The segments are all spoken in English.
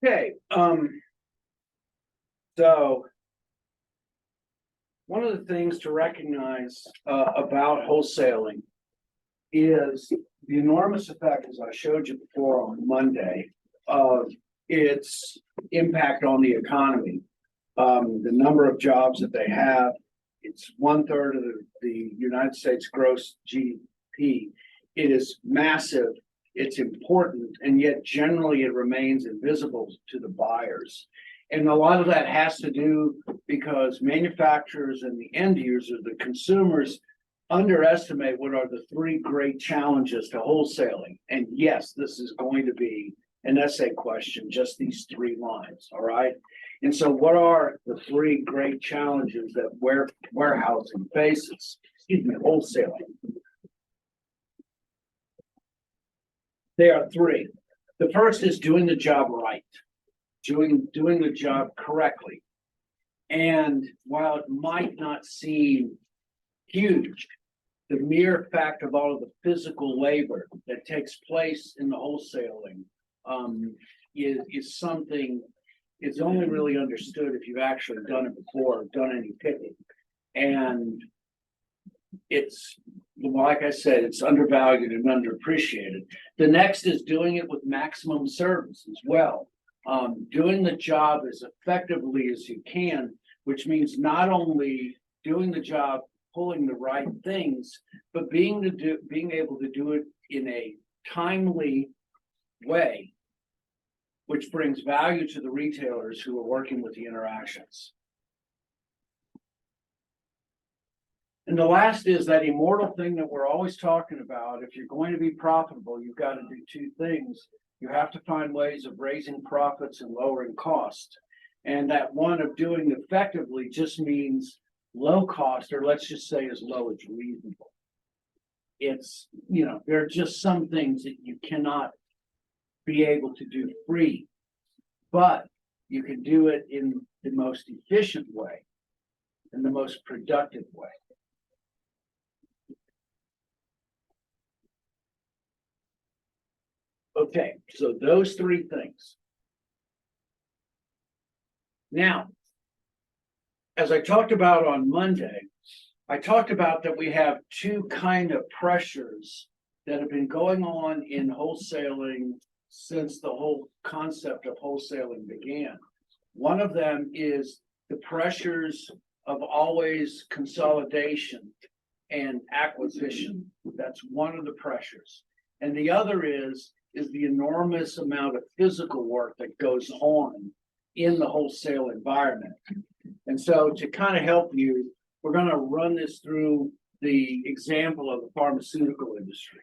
Okay, so one of the things to recognize about wholesaling is the enormous effect, as I showed you before on Monday, of its impact on the economy. The number of jobs that they have, it's 1/3 of the United States gross GDP. It is massive, it's important, and yet generally it remains invisible to the buyers. And a lot of that has to do because manufacturers and the end users, the consumers, underestimate what are the three great challenges to wholesaling. And yes, this is going to be an essay question, just these three lines, all right? And so what are the three great challenges that warehousing faces, wholesaling? There are three. The first is doing the job right, doing the job correctly. And while it might not seem huge, the mere fact of all of the physical labor that takes place in the wholesaling is something. It's only really understood if you've actually done it before, done any picking. And it's, like I said, it's undervalued and underappreciated. The next is doing it with maximum service as well. Doing the job as effectively as you can, which means not only doing the job, pulling the right things, but being able to do it in a timely way, which brings value to the retailers who are working with the interactions. And the last is that immortal thing that we're always talking about. If you're going to be profitable, you've got to do two things. You have to find ways of raising profits and lowering cost. And that one of doing effectively just means low cost, or let's just say as low as reasonable. It's, there are just some things that you cannot be able to do free, but you can do it in the most efficient way and the most productive way. Okay, so those three things. Now, as I talked about on Monday, I talked about that we have two kind of pressures that have been going on in wholesaling since the whole concept of wholesaling began. One of them is the pressures of always consolidation and acquisition. That's one of the pressures. And the other is the enormous amount of physical work that goes on in the wholesale environment. And so to kind of help you, we're going to run this through the example of the pharmaceutical industry.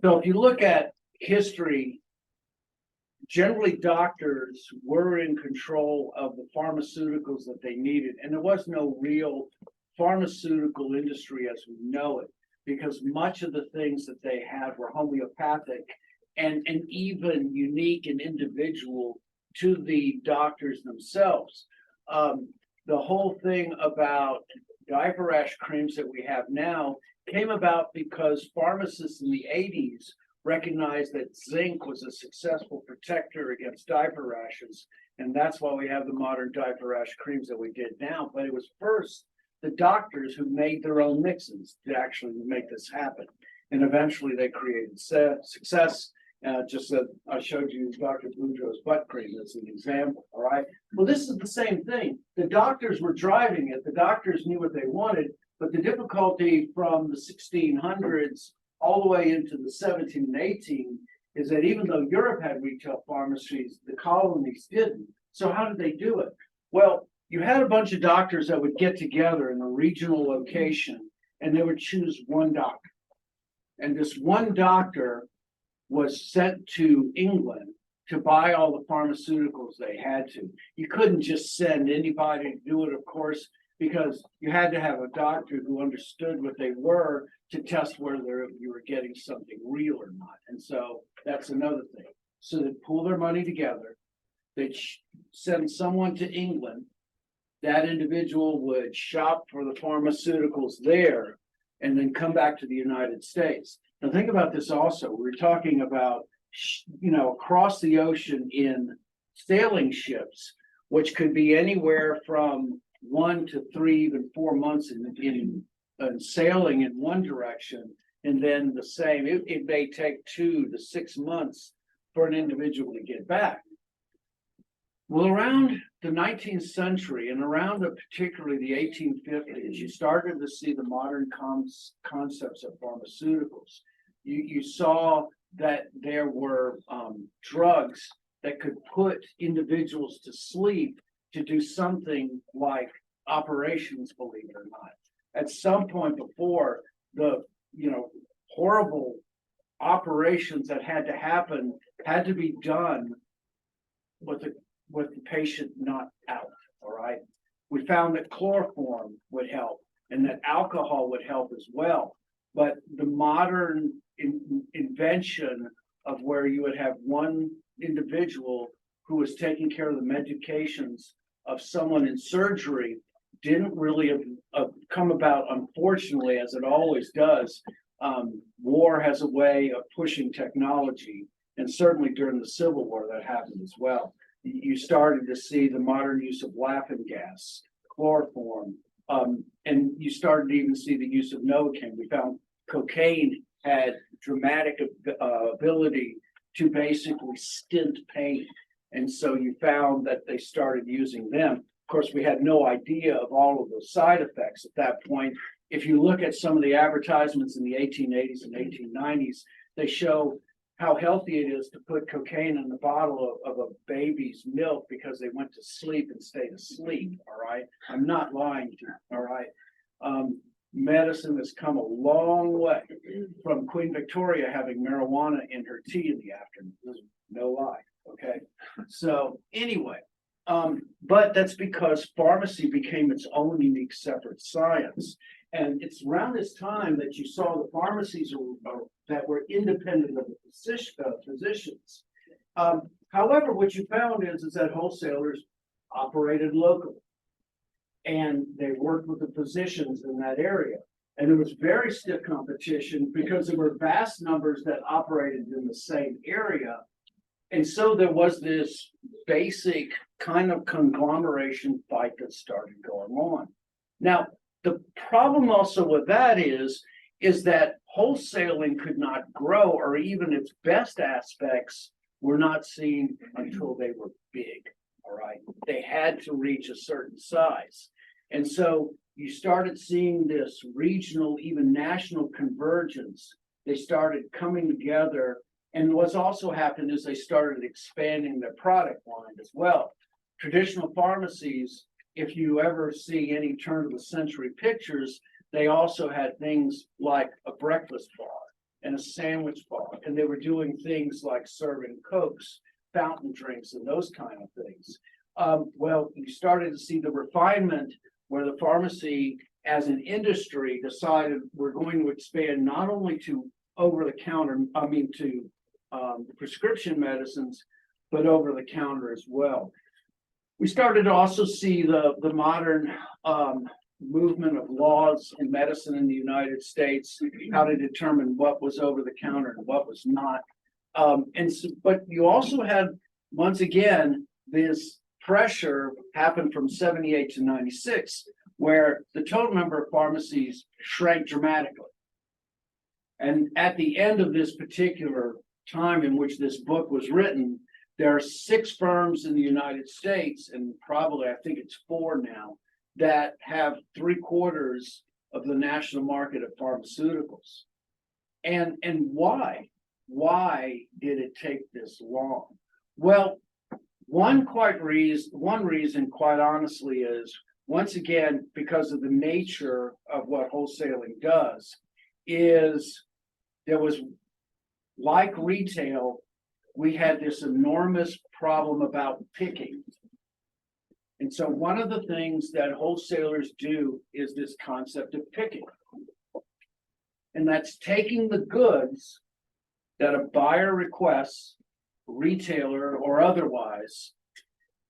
So if you look at history, generally doctors were in control of the pharmaceuticals that they needed, and there was no real pharmaceutical industry as we know it, because much of the things that they had were homeopathic and even unique and individual to the doctors themselves. The whole thing about diaper rash creams that we have now came about because pharmacists in the 80s recognized that zinc was a successful protector against diaper rashes, and that's why we have the modern diaper rash creams that we did now. But it was first the doctors who made their own mixes to actually make this happen, and eventually they created success. Just that I showed you Dr. Boudreaux's butt cream as an example, all right? Well, this is the same thing. The doctors were driving it. The doctors knew what they wanted, but the difficulty from the 1600s all the way into the 17 and 18 is that even though Europe had retail pharmacies, the colonies didn't. So how did they do it? Well, you had a bunch of doctors that would get together in a regional location and they would choose one doctor. And this one doctor was sent to England to buy all the pharmaceuticals they had to. You couldn't just send anybody to do it, of course, because you had to have a doctor who understood what they were to test whether you were getting something real or not. And so that's another thing. So they pool their money together. They'd send someone to England. That individual would shop for the pharmaceuticals there and then come back to the United States. Now think about this also. We're talking about, across the ocean in sailing ships, which could be anywhere from 1 to 3, even 4 months in sailing in one direction, and then the same. It may take 2 to 6 months for an individual to get back. Well, around the 19th century and around particularly the 1850s, you started to see the modern concepts of pharmaceuticals. You saw that there were drugs that could put individuals to sleep to do something like operations, believe it or not. At some point before, the horrible operations that had to happen had to be done with the patient not out. All right. We found that chloroform would help and that alcohol would help as well. But the modern invention of where you would have one individual who was taking care of the medications of someone in surgery didn't really have come about, unfortunately, as it always does. War has a way of pushing technology, and certainly during the Civil War that happened as well. You started to see the modern use of laughing gas, chloroform, and you started to even see the use of Novocaine. We found cocaine had dramatic ability to basically stint pain. And so you found that they started using them. Of course, we had no idea of all of those side effects at that point. If you look at some of the advertisements in the 1880s and 1890s, they show how healthy it is to put cocaine in the bottle of a baby's milk because they went to sleep and stayed asleep. All right. I'm not lying to you. All right. Medicine has come a long way from Queen Victoria having marijuana in her tea in the afternoon. No lie. Okay. So anyway, but that's because pharmacy became its own unique separate science. And it's around this time that you saw the pharmacies that were independent of the physicians. However, what you found is that wholesalers operated locally and they worked with the physicians in that area. And there was very stiff competition because there were vast numbers that operated in the same area. And so there was this basic kind of conglomeration fight that started going on. Now, the problem also with that is that wholesaling could not grow, or even its best aspects were not seen until they were big. All right. They had to reach a certain size. And so you started seeing this regional, even national convergence. They started coming together. And what's also happened is they started expanding their product line as well. Traditional pharmacies, if you ever see any turn of the century pictures, they also had things like a breakfast bar and a sandwich bar. And they were doing things like serving Cokes, fountain drinks, and those kind of things. Well, you started to see the refinement where the pharmacy as an industry decided we're going to expand not only to prescription medicines, but over the counter as well. We started to also see the modern movement of laws in medicine in the United States, how to determine what was over the counter and what was not. But you also had, once again, this pressure happened from 78 to 96, where the total number of pharmacies shrank dramatically. And at the end of this particular time in which this book was written, there are 6 firms in the United States, and probably I think it's 4 now, that have 3/4 of the national market of pharmaceuticals. And why? Why did it take this long? Well, One reason, quite honestly, is once again, because of the nature of what wholesaling does, is there was, like retail, we had this enormous problem about picking. And so one of the things that wholesalers do is this concept of picking. And that's taking the goods that a buyer requests, retailer or otherwise,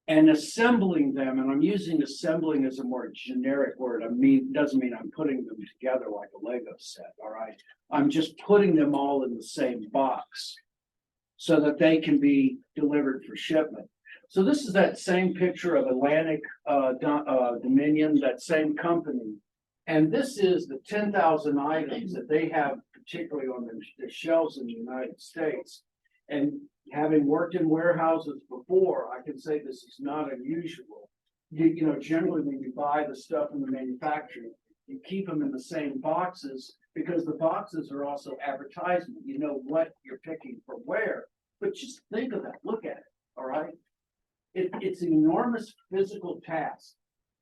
and assembling them. And I'm using assembling as a more generic word. I mean, doesn't mean I'm putting them together like a Lego set, all right? I'm just putting them all in the same box so that they can be delivered for shipment. So this is that same picture of Atlantic Dominion, that same company. And this is the 10,000 items that they have, particularly on the shelves in the United States. And having worked in warehouses before, I can say this is not unusual. You know, generally when you buy the stuff in the manufacturing, you keep them in the same boxes because the boxes are also advertisement. You know what you're picking from where. But just think of that. Look at it. All right. It's an enormous physical task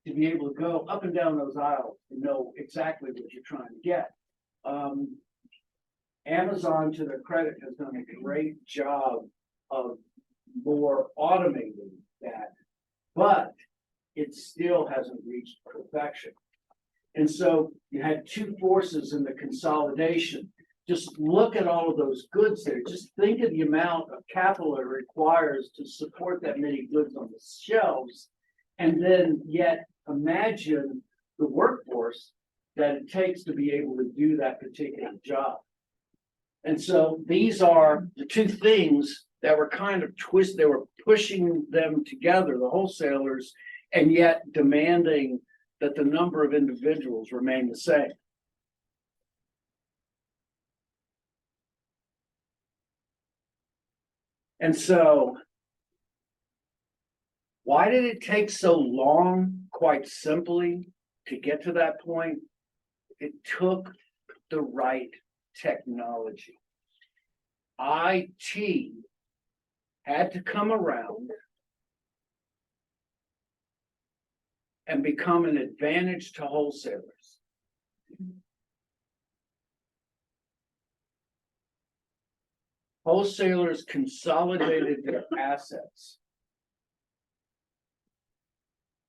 to be able to go up and down those aisles and know exactly what you're trying to get. Amazon, to their credit, has done a great job of more automating that, but it still hasn't reached perfection. And so you had two forces in the consolidation. Just look at all of those goods there. Just think of the amount of capital it requires to support that many goods on the shelves. And then yet imagine the workforce that it takes to be able to do that particular job. And so these are the two things that were kind of twisted. They were pushing them together, the wholesalers, and yet demanding that the number of individuals remain the same. And so, why did it take so long? Quite simply, to get to that point, it took the right technology. IT had to come around and become an advantage to wholesalers. Wholesalers consolidated their assets.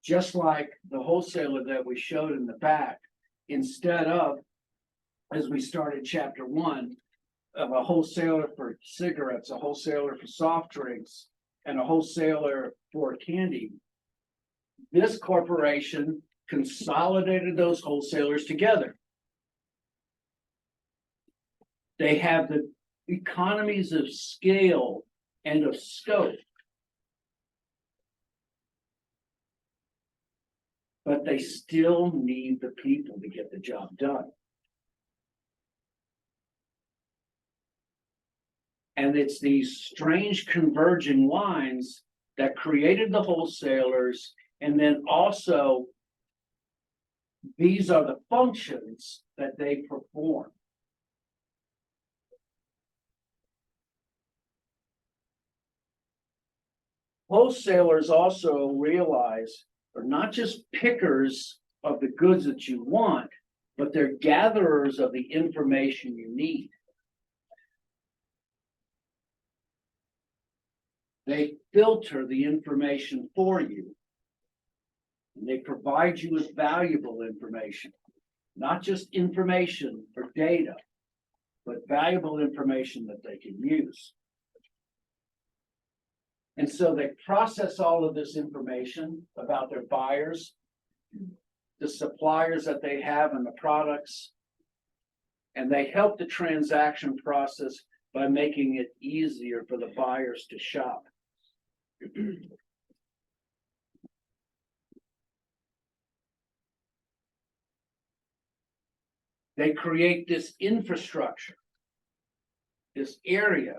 Just like the wholesaler that we showed in the back, instead of, as we started chapter 1, of a wholesaler for cigarettes, a wholesaler for soft drinks, and a wholesaler for candy, this corporation consolidated those wholesalers together. They have the economies of scale and of scope, but they still need the people to get the job done. And it's these strange converging lines that created the wholesalers, and then also these are the functions that they perform. Wholesalers also realize they're not just pickers of the goods that you want, but they're gatherers of the information you need. They filter the information for you. And they provide you with valuable information, not just information or data, but valuable information that they can use. And so they process all of this information about their buyers, the suppliers that they have and the products, and they help the transaction process by making it easier for the buyers to shop. They create this infrastructure, this area,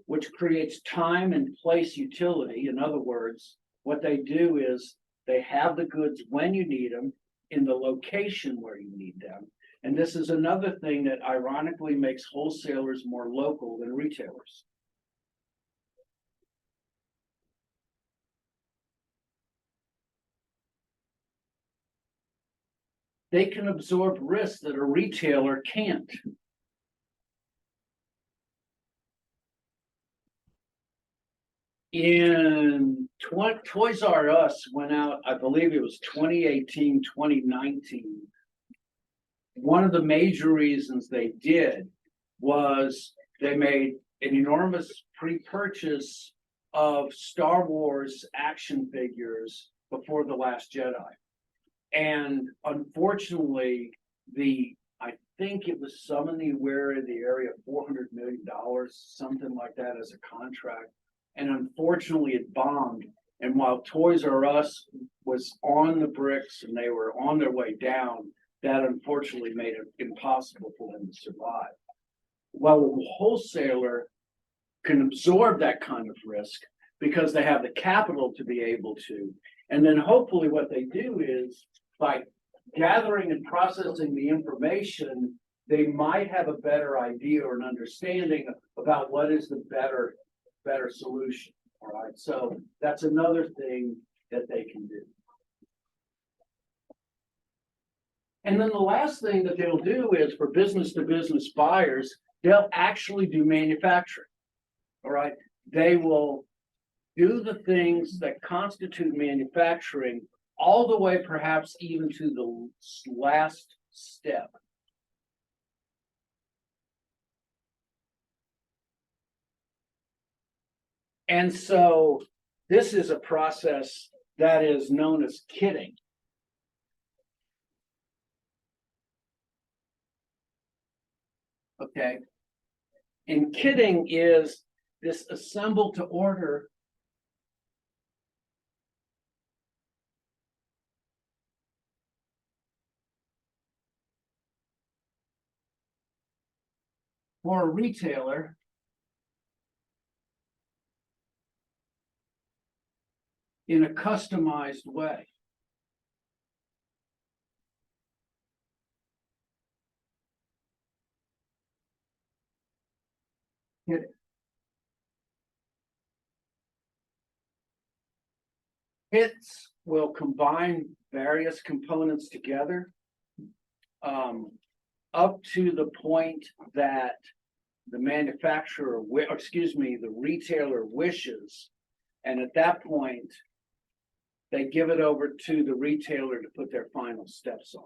which creates time and place utility. In other words, what they do is they have the goods when you need them, in the location where you need them. And this is another thing that ironically makes wholesalers more local than retailers. they can absorb risks that a retailer can't. Toys R Us went out, I believe it was 2018, 2019. One of the major reasons they did was they made an enormous pre-purchase of Star Wars action figures before The Last Jedi. And unfortunately, I think it was some in the area of $400 million, something like that as a contract. And unfortunately, it bombed. And while Toys R Us was on the bricks and they were on their way down, that unfortunately made it impossible for them to survive. Well, a wholesaler can absorb that kind of risk because they have the capital to be able to. And then hopefully what they do is by gathering and processing the information, they might have a better idea or an understanding about what is the better solution. All right. So that's another thing that they can do. And then the last thing that they'll do is for business to business buyers, they'll actually do manufacturing. All right. They will do the things that constitute manufacturing all the way, perhaps even to the last step. And so this is a process that is known as kitting. Okay. And kitting is this assemble to order for a retailer in a customized way. Kits will combine various components together up to the point that the manufacturer, the retailer wishes. And at that point, they give it over to the retailer to put their final steps on.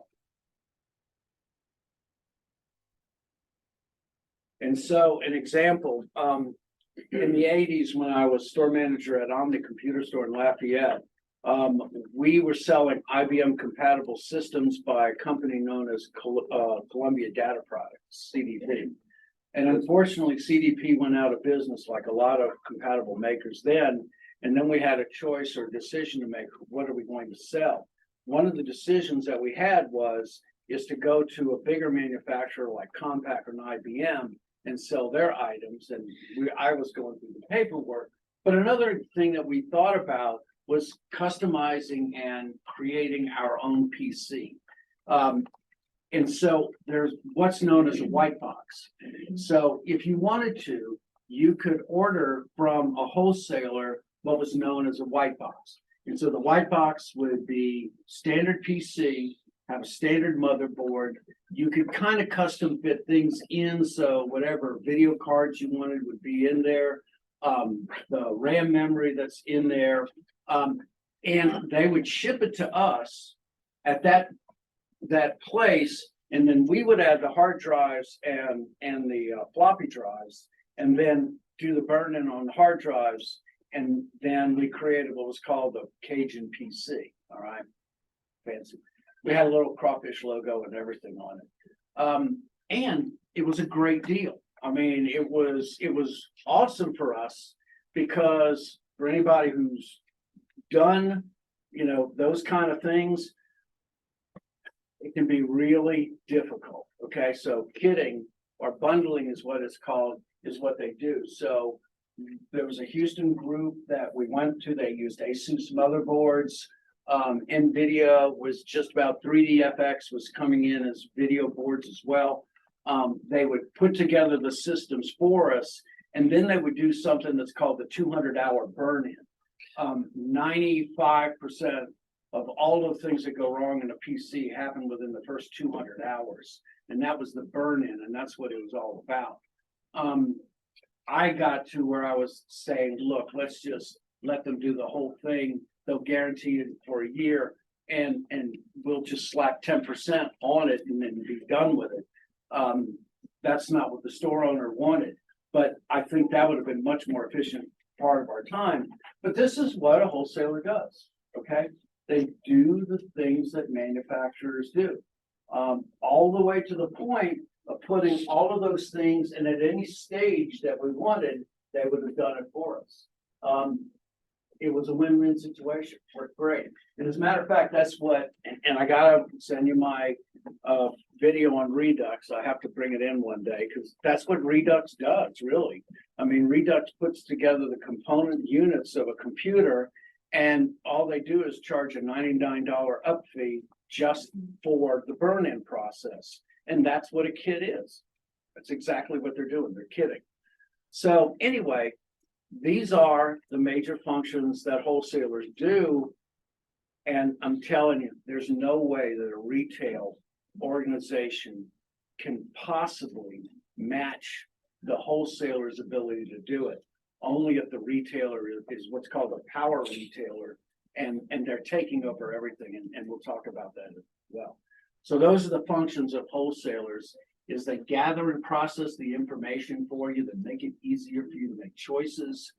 And so an example, in the 80s, when I was store manager at Omni Computer Store in Lafayette, we were selling IBM compatible systems by a company known as Columbia Data Products, CDP. And unfortunately, CDP went out of business like a lot of compatible makers then. And then we had a choice or decision to make. What are we going to sell? One of the decisions that we had is to go to a bigger manufacturer like Compaq or IBM and sell their items. And I was going through the paperwork. But another thing that we thought about was customizing and creating our own PC. And so there's what's known as a white box. So if you wanted to, you could order from a wholesaler what was known as a white box. And so the white box would be standard PC, have a standard motherboard. You could kind of custom fit things in. So whatever video cards you wanted would be in there. The RAM memory that's in there. And they would ship it to us at that place. And then we would add the hard drives and the floppy drives, and then do the burn-in on the hard drives. And then we created what was called the Cajun PC. All right. Fancy. We had a little crawfish logo and everything on it. And it was a great deal. I mean, it was awesome for us because for anybody who's done, those kind of things, it can be really difficult. Okay. So kitting or bundling is what it's called, is what they do. So there was a Houston group that we went to. They used Asus motherboards. NVIDIA was just about 3DFX was coming in as video boards as well. They would put together the systems for us, and then they would do something that's called the 200-hour burn-in. 95% of all of the things that go wrong in a PC happen within the first 200 hours. And that was the burn-in, and that's what it was all about. I got to where I was saying, look, let's just let them do the whole thing. They'll guarantee it for a year, and we'll just slap 10% on it and then be done with it. That's not what the store owner wanted, but I think that would have been much more efficient part of our time. But this is what a wholesaler does, okay? They do the things that manufacturers do, all the way to the point of putting all of those things, and at any stage that we wanted, they would have done it for us. It was a win-win situation, worked great. And as a matter of fact, that's what, and I gotta send you my video on Redux. I have to bring it in one day because that's what Redux does, really. I mean, Redux puts together the component units of a computer, and all they do is charge a $99 up fee just for the burn-in process. And that's what a kit is. That's exactly what they're doing. They're kitting. So anyway, these are the major functions that wholesalers do. And I'm telling you, there's no way that a retail organization can possibly match the wholesaler's ability to do it. Only if the retailer is what's called a power retailer, and they're taking over everything. And we'll talk about that as well. So those are the functions of wholesalers, is they gather and process the information for you, that make it easier for you to make choices.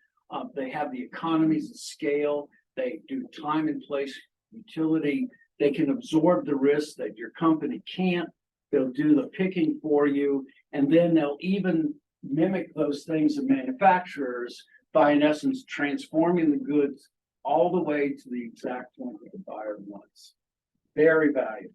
They have the economies of scale. They do time and place utility. They can absorb the risk that your company can't. They'll do the picking for you. And then they'll even mimic those things of manufacturers by, in essence, transforming the goods all the way to the exact point that the buyer wants. Very valuable.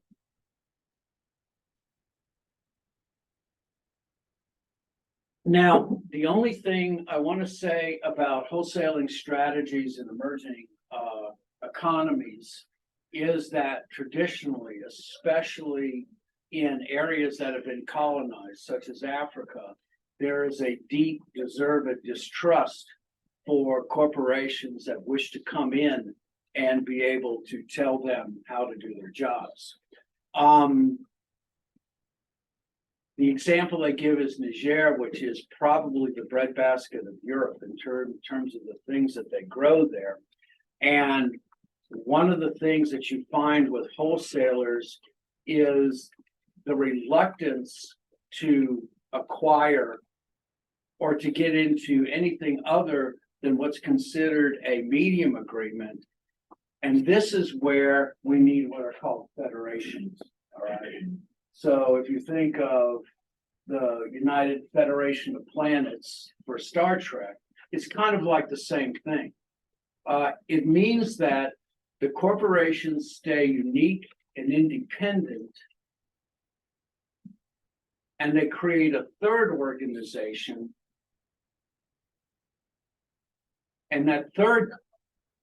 Now, the only thing I want to say about wholesaling strategies in emerging economies is that traditionally, especially in areas that have been colonized, such as Africa, there is a deep, deserved distrust for corporations that wish to come in and be able to tell them how to do their jobs. The example they give is Niger, which is probably the breadbasket of Europe in terms of the things that they grow there. And one of the things that you find with wholesalers is the reluctance to acquire or to get into anything other than what's considered a medium agreement. And this is where we need what are called federations, all right? So if you think of the United Federation of Planets for Star Trek, it's kind of like the same thing. It means that the corporations stay unique and independent, and they create a third organization. And that third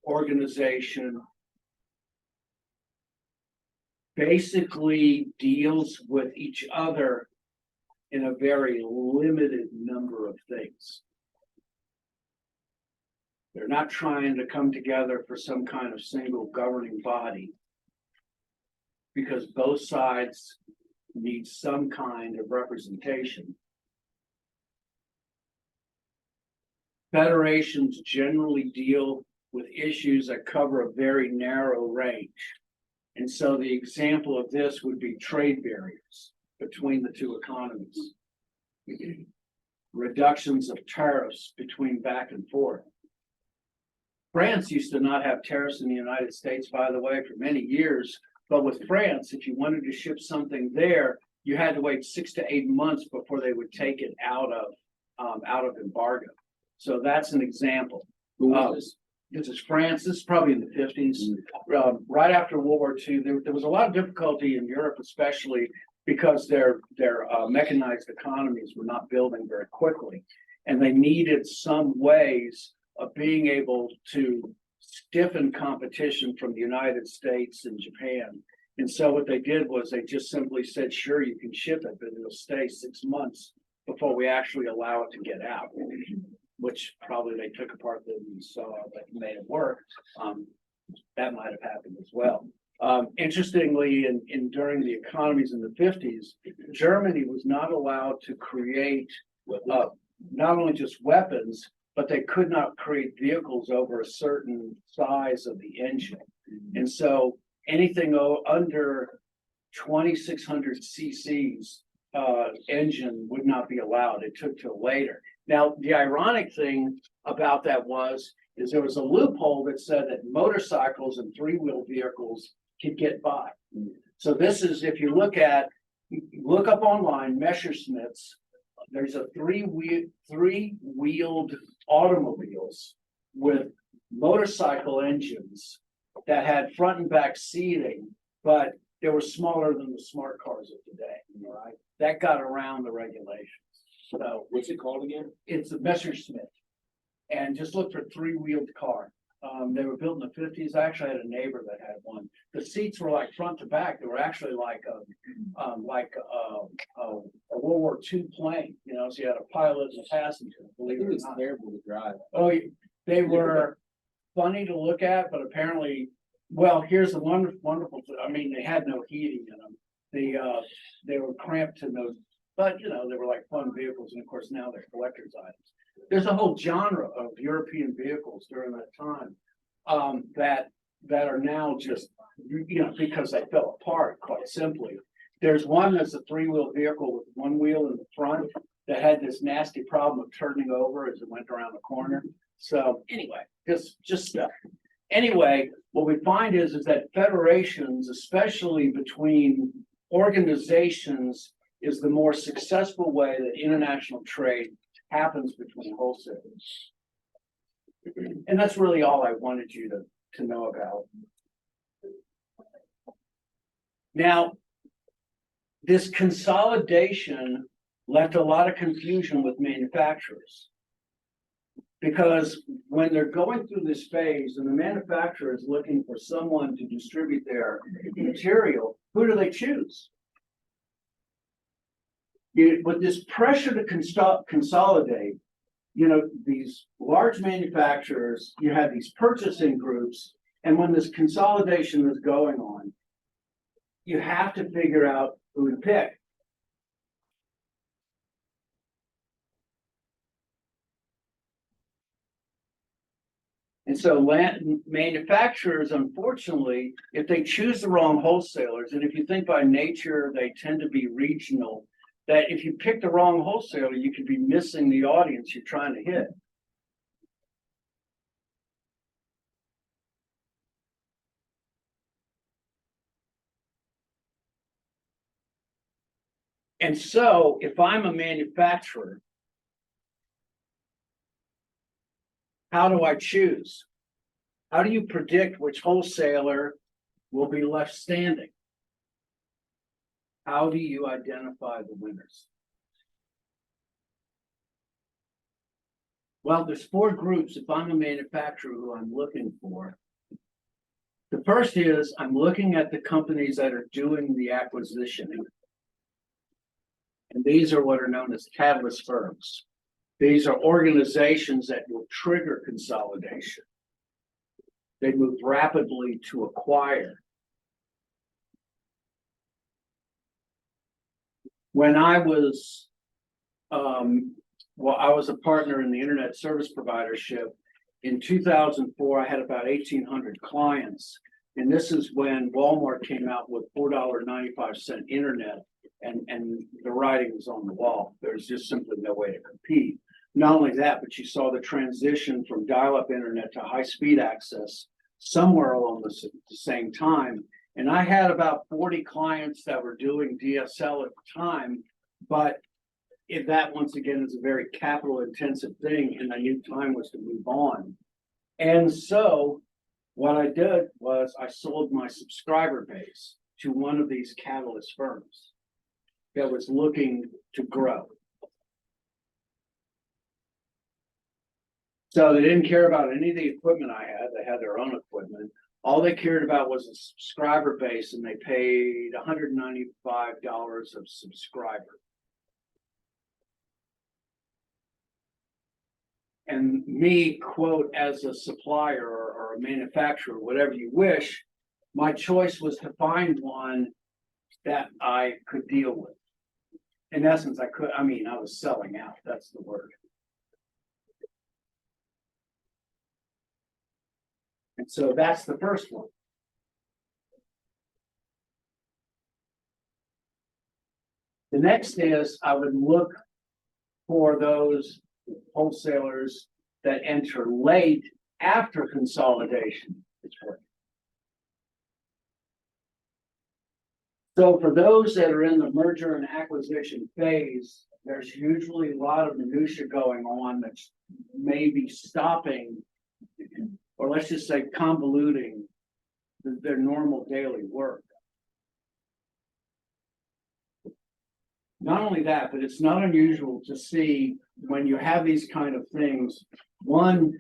organization basically deals with each other in a very limited number of things. They're not trying to come together for some kind of single governing body, because both sides need some kind of representation. Federations generally deal with issues that cover a very narrow range. And so the example of this would be trade barriers between the two economies, reductions of tariffs between back and forth. France used to not have tariffs in the United States, by the way, for many years. But with France, if you wanted to ship something there, you had to wait 6 to 8 months before they would take it out of embargo. So that's an example. This is France. This is probably in the 50s. Right after World War II, there was a lot of difficulty in Europe, especially because their mechanized economies were not building very quickly. And they needed some ways of being able to stiffen competition from the United States and Japan. And so what they did was they just simply said, sure, you can ship it, but it'll stay 6 months before we actually allow it to get out, which probably they took apart and saw that made it work. that might have happened as well. Interestingly, during the economies in the 50s, Germany was not allowed to create not only just weapons, but they could not create vehicles over a certain size of the engine. And so anything under 2,600 cc's engine would not be allowed. It took till later. Now, the ironic thing about that is there was a loophole that said that motorcycles and three-wheel vehicles could get by. So this is, if you look up online, Messerschmitts, there's a three-wheeled automobiles with motorcycle engines that had front and back seating, but they were smaller than the smart cars of today. Right? That got around the regulations. So what's it called again? It's a Messerschmitt, and just look for three-wheeled car. They were built in the 50s. I actually had a neighbor that had one. The seats were like front to back. They were actually like a World War II plane. You know, so you had a pilot and a passenger. Believe it or not, terrible to drive. Oh, they were funny to look at, but apparently, well, here's the wonderful. I mean, they had no heating in them. They were cramped to those, but you know, they were like fun vehicles, and of course now they're collector's items. There's a whole genre of European vehicles during that time that are now just, you know, because they fell apart, quite simply. There's one that's a three-wheel vehicle with one wheel in the front that had this nasty problem of turning over as it went around the corner. So anyway, just stuff. Anyway, what we find is that federations, especially between organizations, is the more successful way that international trade happens between wholesalers. And that's really all I wanted you to know about. Now, this consolidation left a lot of confusion with manufacturers, because when they're going through this phase and the manufacturer is looking for someone to distribute their material, who do they choose? With this pressure to consolidate, you know, these large manufacturers, you have these purchasing groups, and when this consolidation is going on, you have to figure out who to pick. And so manufacturers, unfortunately, if they choose the wrong wholesalers, and if you think by nature they tend to be regional, that if you pick the wrong wholesaler, you could be missing the audience you're trying to hit. And so if I'm a manufacturer, how do I choose? How do you predict which wholesaler will be left standing? How do you identify the winners? Well, there's four groups if I'm a manufacturer who I'm looking for. The first is I'm looking at the companies that are doing the acquisitioning. And these are what are known as catalyst firms. These are organizations that will trigger consolidation. They move rapidly to acquire. When I was, I was a partner in the internet service providership. In 2004, I had about 1,800 clients. And this is when Walmart came out with $4.95 internet, and the writing was on the wall. There's just simply no way to compete. Not only that, but you saw the transition from dial-up internet to high-speed access somewhere along the same time. And I had about 40 clients that were doing DSL at the time, but if that, once again, is a very capital-intensive thing, and I knew time was to move on. And so what I did was I sold my subscriber base to one of these catalyst firms that was looking to grow. So they didn't care about any of the equipment I had. They had their own equipment. All they cared about was a subscriber base, and they paid $195 a subscriber. and me, quote, as a supplier or a manufacturer, whatever you wish, my choice was to find one that I could deal with. In essence, I was selling out, that's the word. And so that's the first one. The next is I would look for those wholesalers that enter late after consolidation is working. So for those that are in the merger and acquisition phase, there's usually a lot of minutia going on that's maybe stopping, or let's just say convoluting their normal daily work. Not only that, but it's not unusual to see when you have these kind of things, one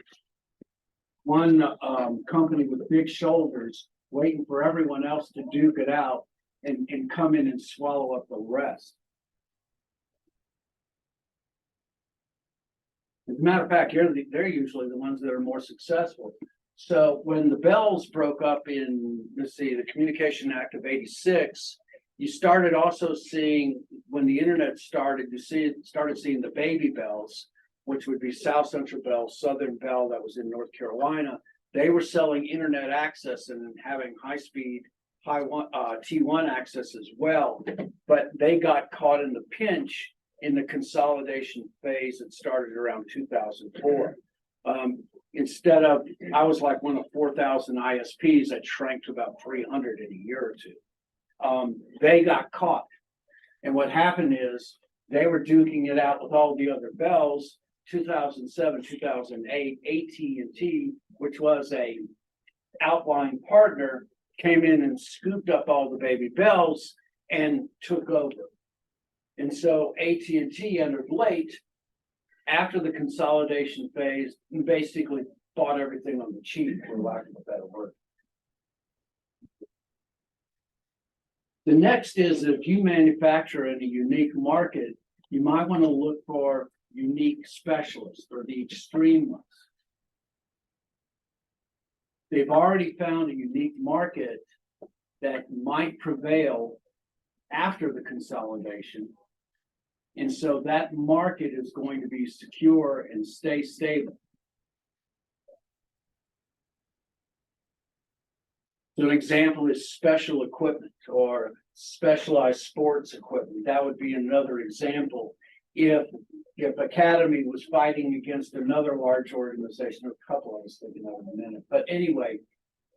company with big shoulders waiting for everyone else to duke it out and come in and swallow up the rest. As a matter of fact, they're usually the ones that are more successful. So when the Bells broke up in, the Communication Act of '86, you started also seeing, when the internet started, started seeing the baby bells, which would be South Central Bell, Southern Bell, that was in North Carolina. They were selling internet access and having high-speed T1 access as well, but they got caught in the pinch in the consolidation phase that started around 2004. Instead of, I was like one of 4,000 ISPs that shrank to about 300 in a year or two. They got caught. And what happened is they were duking it out with all the other bells. 2007, 2008, AT&T, which was a outlying partner, came in and scooped up all the baby bells and took over. And so AT&T entered late after the consolidation phase and basically bought everything on the cheap, for lack of a better word. The next is, if you manufacture in a unique market, you might want to look for unique specialists or the extreme ones. They've already found a unique market that might prevail after the consolidation. And so that market is going to be secure and stay stable. So an example is special equipment or specialized sports equipment. That would be another example. If Academy was fighting against another large organization, or a couple I was thinking of in a minute. But anyway,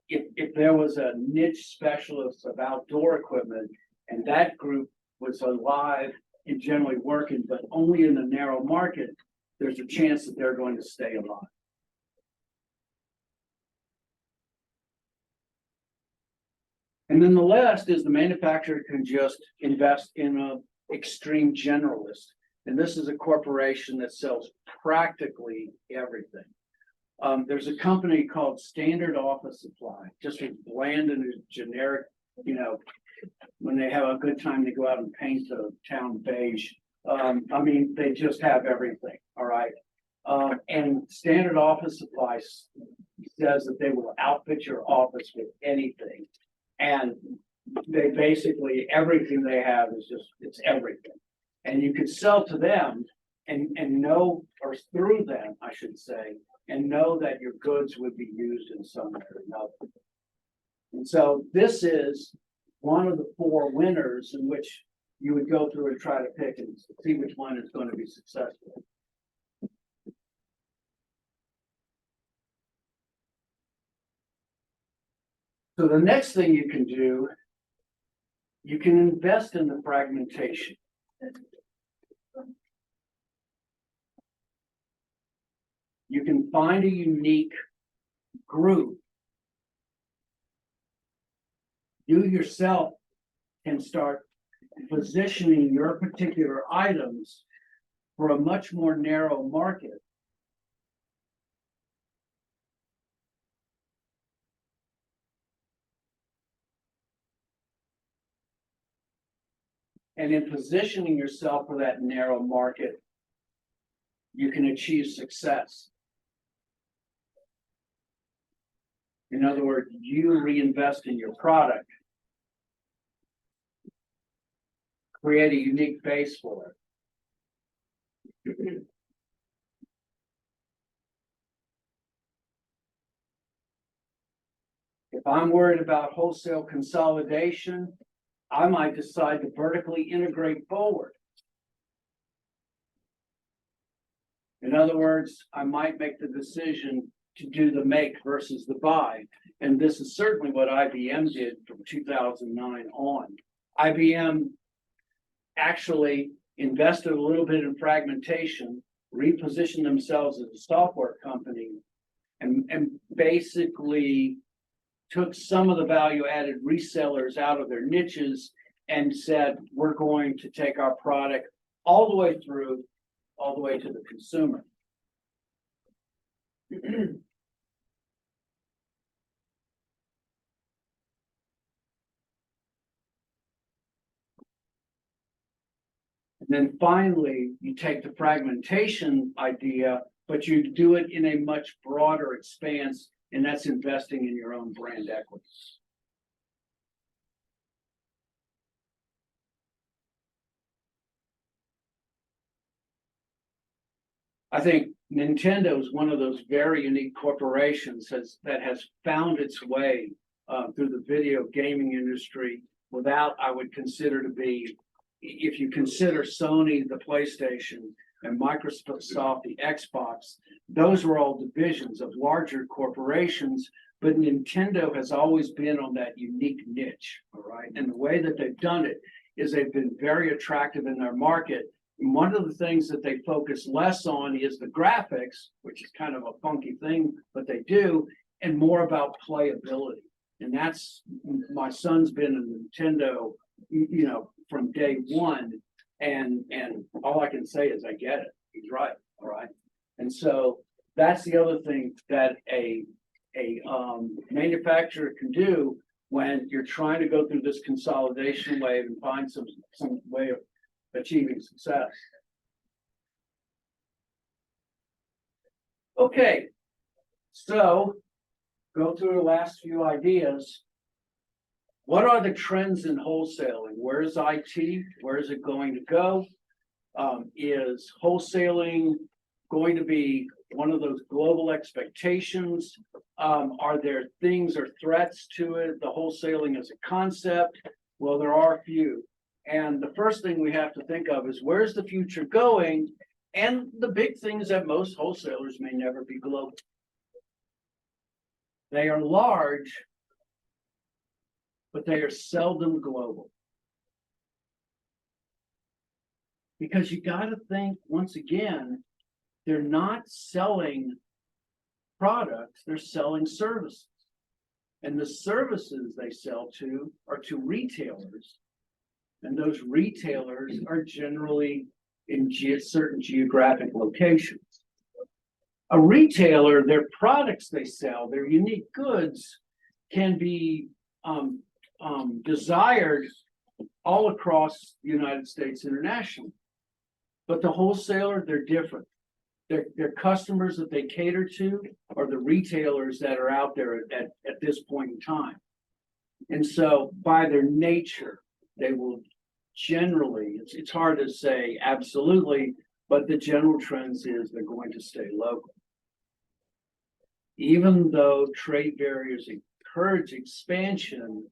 if there was a niche specialist of outdoor equipment and that group was alive and generally working, but only in a narrow market, there's a chance that they're going to stay alive. And then the last is the manufacturer can just invest in an extreme generalist. And this is a corporation that sells practically everything. There's a company called Standard Office Supply, just as bland and as generic, when they have a good time, they go out and paint the town beige. They just have everything, all right? And Standard Office Supply says that they will outfit your office with anything. And they basically, everything they have is it's everything. And you could sell to them and know, or through them, I should say, and know that your goods would be used in some way or another. And so this is one of the four winners in which you would go through and try to pick and see which one is going to be successful. So the next thing you can do, you can invest in the fragmentation. You can find a unique group. You yourself can start positioning your particular items for a much more narrow market. And in positioning yourself for that narrow market, you can achieve success. In other words, you reinvest in your product, create a unique base for it. If I'm worried about wholesale consolidation, I might decide to vertically integrate forward. In other words, I might make the decision to do the make versus the buy. And this is certainly what IBM did from 2009 on. IBM actually invested a little bit in fragmentation, repositioned themselves as a software company, and basically took some of the value-added resellers out of their niches and said, we're going to take our product all the way through, all the way to the consumer. And then finally, you take the fragmentation idea, but you do it in a much broader expanse, and that's investing in your own brand equity. I think Nintendo is one of those very unique corporations that has found its way through the video gaming industry without, I would consider to be, if you consider Sony, the PlayStation, and Microsoft, the Xbox, those were all divisions of larger corporations, but Nintendo has always been on that unique niche, all right? And the way that they've done it is they've been very attractive in their market. And one of the things that they focus less on is the graphics, which is kind of a funky thing, but they do, and more about playability. And that's, my son's been a Nintendo, from day one, and all I can say is I get it. He's right, all right. And so that's the other thing that a manufacturer can do when you're trying to go through this consolidation wave and find some way of achieving success. Okay, so go through the last few ideas. What are the trends in wholesaling? Where is IT? Where is it going to go? Is wholesaling going to be one of those global expectations? Are there things or threats to it? The wholesaling as a concept? Well, there are a few. And the first thing we have to think of is where's the future going? And the big thing is that most wholesalers may never be global. They are large, but they are seldom global. Because you got to think, once again, they're not selling products, they're selling services. And the services they sell to are to retailers. And those retailers are generally in certain geographic locations. A retailer, their products they sell, their unique goods, can be desired all across the United States internationally. But the wholesaler, they're different. Their customers that they cater to are the retailers that are out there at this point in time. And so by their nature, they will generally, it's hard to say absolutely, but the general trends is they're going to stay local. Even though trade barriers encourage expansion,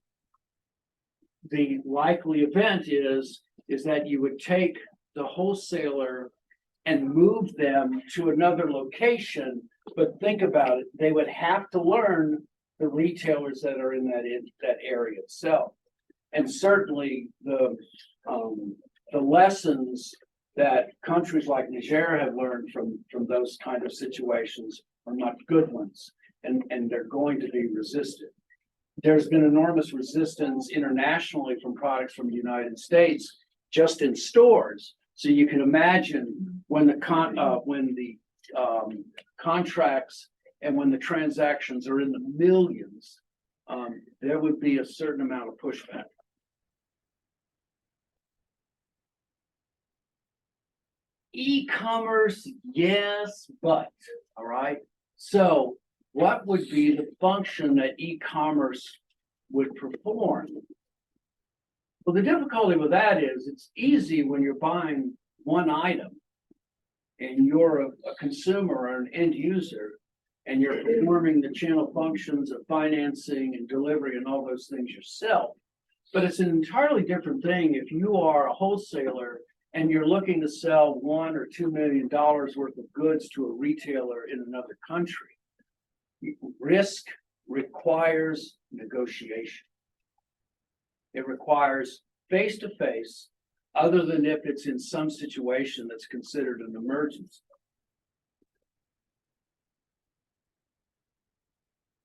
the likely event is that you would take the wholesaler and move them to another location, but think about it, they would have to learn the retailers that are in that area itself. And certainly the lessons that countries like Niger have learned from those kind of situations are not good ones, and they're going to be resisted. There's been enormous resistance internationally from products from the United States just in stores. So you can imagine when the contracts and when the transactions are in the millions, there would be a certain amount of pushback. E-commerce, yes, but, all right. So what would be the function that e-commerce would perform? Well, the difficulty with that is it's easy when you're buying one item and you're a consumer or an end user and you're performing the channel functions of financing and delivery and all those things yourself. But it's an entirely different thing if you are a wholesaler and you're looking to sell $1 or $2 million worth of goods to a retailer in another country. Risk requires negotiation. It requires face-to-face, other than if it's in some situation that's considered an emergency.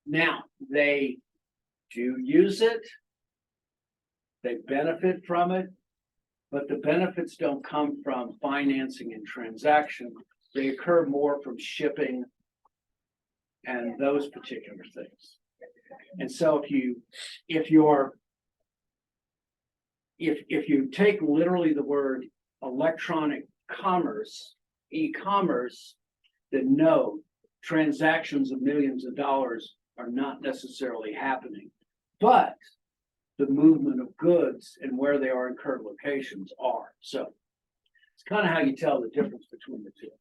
Now, they do use it. They benefit from it, but the benefits don't come from financing and transaction. They occur more from shipping and those particular things. And so if you take literally the word electronic commerce, e-commerce, then no, transactions of millions of dollars are not necessarily happening. But the movement of goods and where they are in current locations are. So it's kind of how you tell the difference between the two.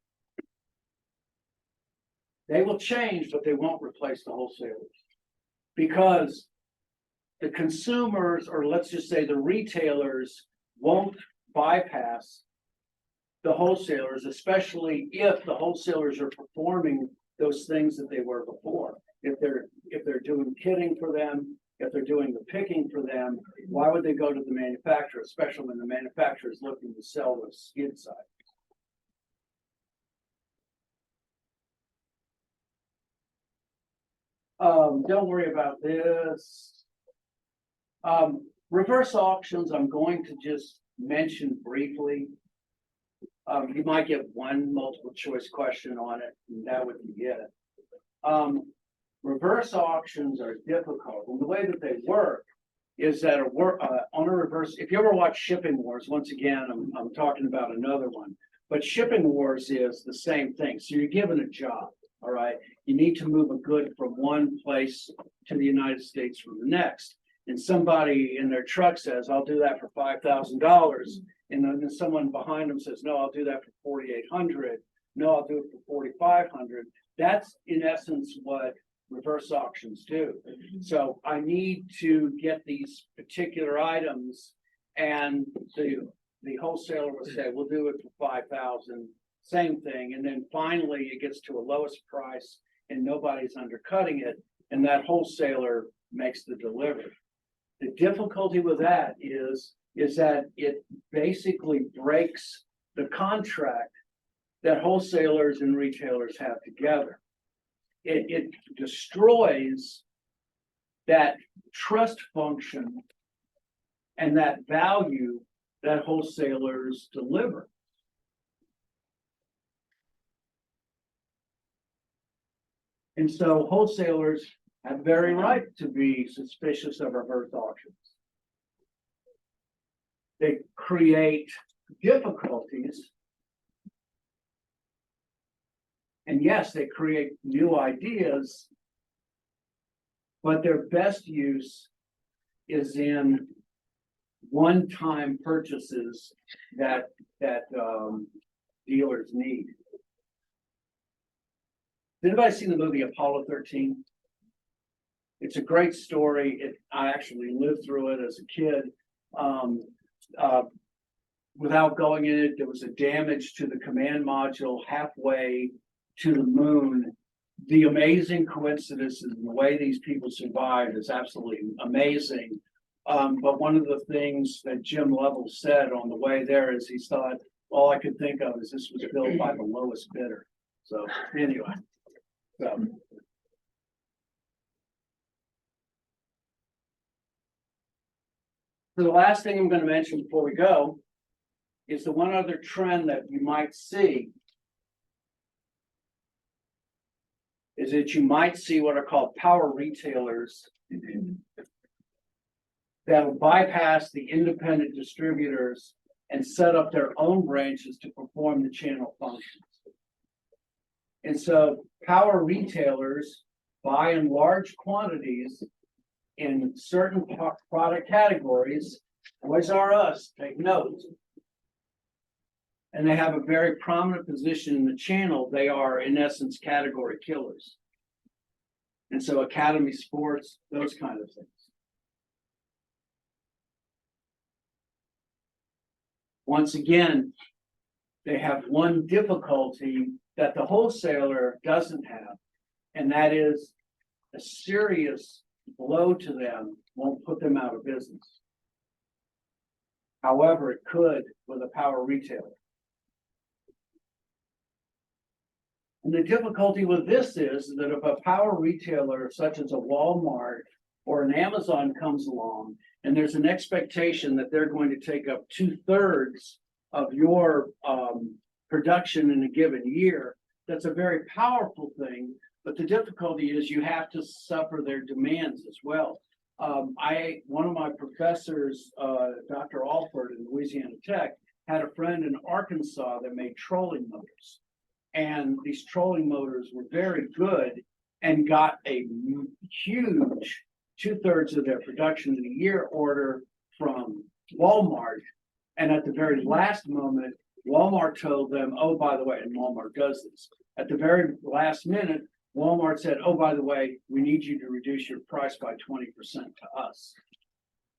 They will change, but they won't replace the wholesalers because the consumers, or let's just say the retailers, won't bypass the wholesalers, especially if the wholesalers are performing those things that they were before. If they're doing kitting for them, if they're doing the picking for them, why would they go to the manufacturer, especially when the manufacturer is looking to sell the skid side? Don't worry about this. Reverse auctions, I'm going to just mention briefly. You might get one multiple choice question on it, and that would be it. Reverse auctions are difficult, and the way that they work is that on a reverse. If you ever watch Shipping Wars, once again, I'm talking about another one, but Shipping Wars is the same thing. So you're given a job, all right. You need to move a good from one place to the United States from the next, and somebody in their truck says, "I'll do that for $5,000," and then someone behind them says, "No, I'll do that for $4,800. No, I'll do it for $4,500." That's in essence what reverse auctions do. So I need to get these particular items, and the wholesaler will say, "We'll do it for 5,000." Same thing, and then finally it gets to a lowest price, and nobody's undercutting it, and that wholesaler makes the delivery. The difficulty with that is that it basically breaks the contract that wholesalers and retailers have together. It destroys that trust function and that value that wholesalers deliver. And so wholesalers have very right to be suspicious of reverse auctions. They create difficulties. And yes, they create new ideas, but their best use is in one-time purchases that dealers need. Has anybody seen the movie Apollo 13? It's a great story. I actually lived through it as a kid. Without going in it, there was a damage to the command module halfway to the moon. The amazing coincidences and the way these people survived is absolutely amazing. But one of the things that Jim Lovell said on the way there is he thought, all I could think of is this was built by the lowest bidder. So anyway. So the last thing I'm going to mention before we go is the one other trend that you might see is that you might see what are called power retailers that will bypass the independent distributors and set up their own branches to perform the channel functions. And so power retailers buy in large quantities in certain product categories. Toys R Us, take note. And they have a very prominent position in the channel. They are, in essence, category killers. And so Academy Sports, those kind of things. Once again, they have one difficulty that the wholesaler doesn't have, and that is a serious blow to them won't put them out of business. However, it could with a power retailer. And the difficulty with this is that if a power retailer such as a Walmart or an Amazon comes along and there's an expectation that they're going to take up 2/3 of your production in a given year, that's a very powerful thing. But the difficulty is you have to suffer their demands as well. One of my professors, Dr. Alford in Louisiana Tech, had a friend in Arkansas that made trolling motors. And these trolling motors were very good and got a huge 2/3 of their production in a year order from Walmart. And at the very last moment, Walmart told them, oh, by the way, and Walmart does this. At the very last minute, Walmart said, oh, by the way, we need you to reduce your price by 20% to us.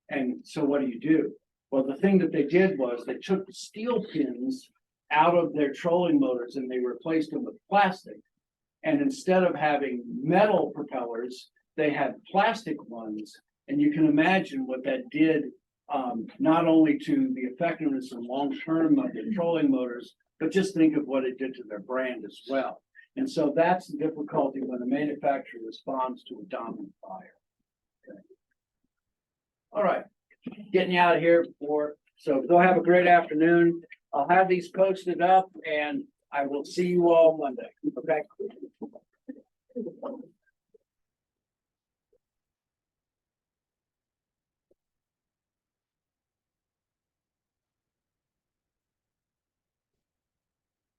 And so what do? Well, the thing that they did was they took the steel pins out of their trolling motors and they replaced them with plastic. And instead of having metal propellers, they had plastic ones. And you can imagine what that did, not only to the effectiveness and long-term of the trolling motors, but just think of what it did to their brand as well. And so that's the difficulty when the manufacturer responds to a dominant buyer. Okay. All right, getting you out of here so go have a great afternoon. I'll have these posted up and I will see you all Monday. Okay.